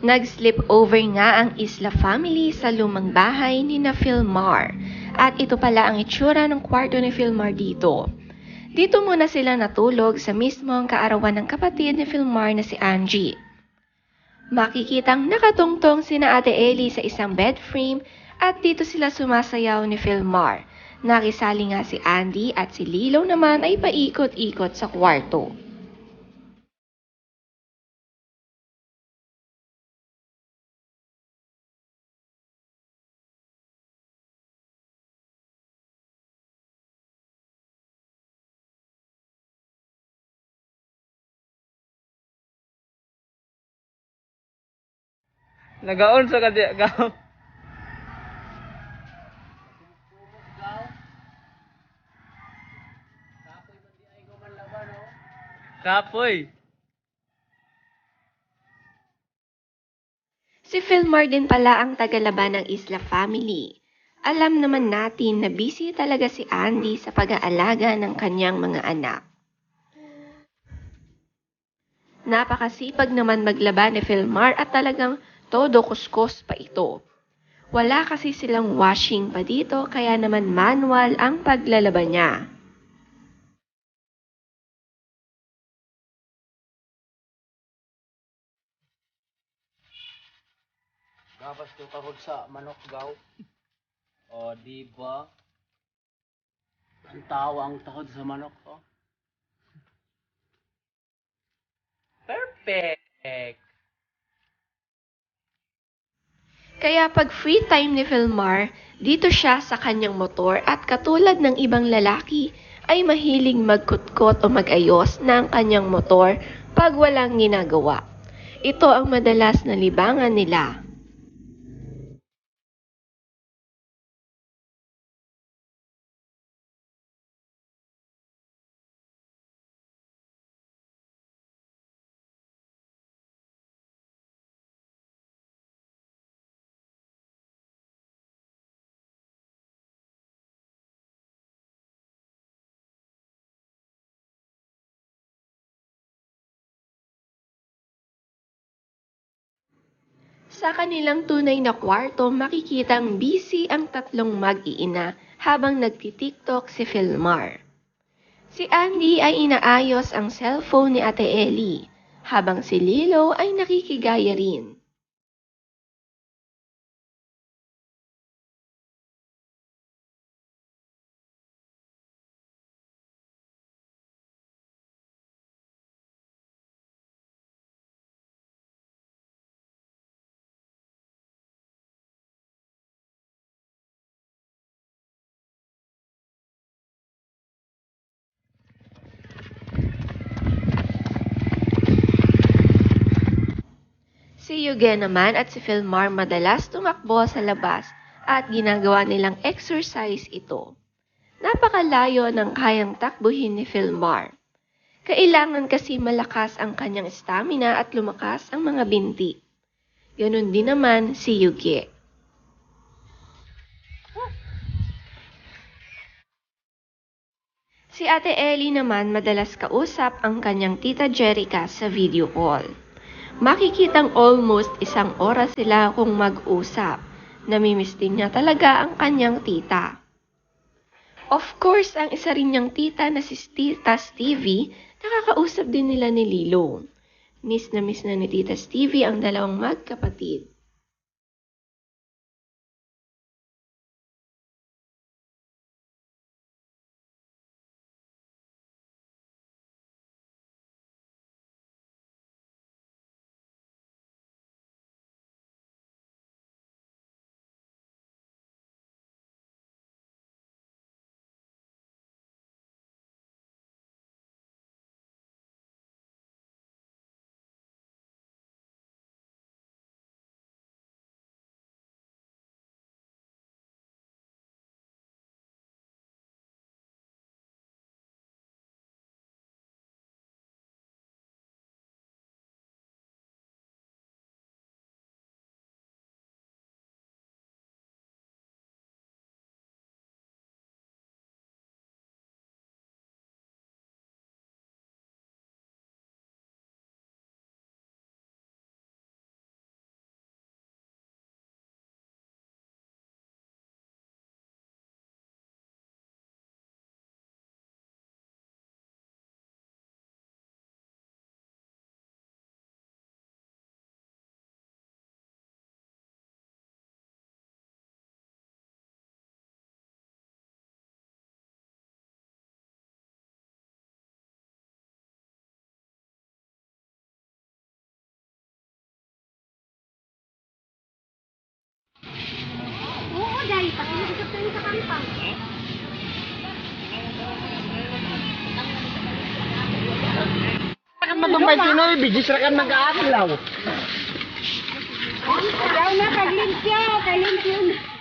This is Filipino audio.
Nag-sleepover nga ang Isla family sa lumang bahay ni na Philmar. At ito pala ang itsura ng kwarto ni Philmar dito. Dito muna sila natulog sa mismong kaarawan ng kapatid ni Philmar na si Angie. Makikitang nakatungtong sina Ate Ellie sa isang bed frame at dito sila sumasayaw ni Philmar. Nakisali nga si Andy at si Lilo naman ay paikot-ikot sa kwarto. Nagaon sa kadi gaw. Kapoy. Si Philmar din pala ang tagalaban ng Isla family. Alam naman natin na busy talaga si Andy sa pag-aalaga ng kanyang mga anak. Napakasipag naman maglaban ni Philmar at talagang todo kuskus pa ito. Wala kasi silang washing pa dito kaya naman manual ang paglalaban niya. Gapas to tahod sa manok gaw. O di ba? Ang tawa ang tahod sa manok oh. Perfect. Kaya pag free time ni Philmar, dito siya sa kanyang motor at katulad ng ibang lalaki ay mahiling magkutkot o magayos ng kanyang motor pag walang ginagawa. Ito ang madalas na libangan nila. Sa kanilang tunay na kwarto, makikitang busy ang tatlong mag-iina habang nagtitiktok si Philmar. Si Andy ay inaayos ang cellphone ni Ate Ellie, habang si Lilo ay nakikigaya rin. Si Yugen naman at si Philmar madalas tumakbo sa labas at ginagawa nilang exercise ito. Napakalayo ng kayang takbuhin ni Philmar. Kailangan kasi malakas ang kanyang stamina at lumakas ang mga binti. Ganon din naman si Yuge. Si Ate Ellie naman madalas kausap ang kanyang tita Jerica sa video call. Makikitang almost isang oras sila kung mag-usap. Namimiss din niya talaga ang kanyang tita. Of course, ang isa rin niyang tita na si Tita Stevie, nakakausap din nila ni Lilo. Miss na ni Tita Stevie ang dalawang magkapatid. tumpay Pinoy, bigis ra kan mag-aadlaw. Ayaw na, kaglimpyo, kalimpyo na.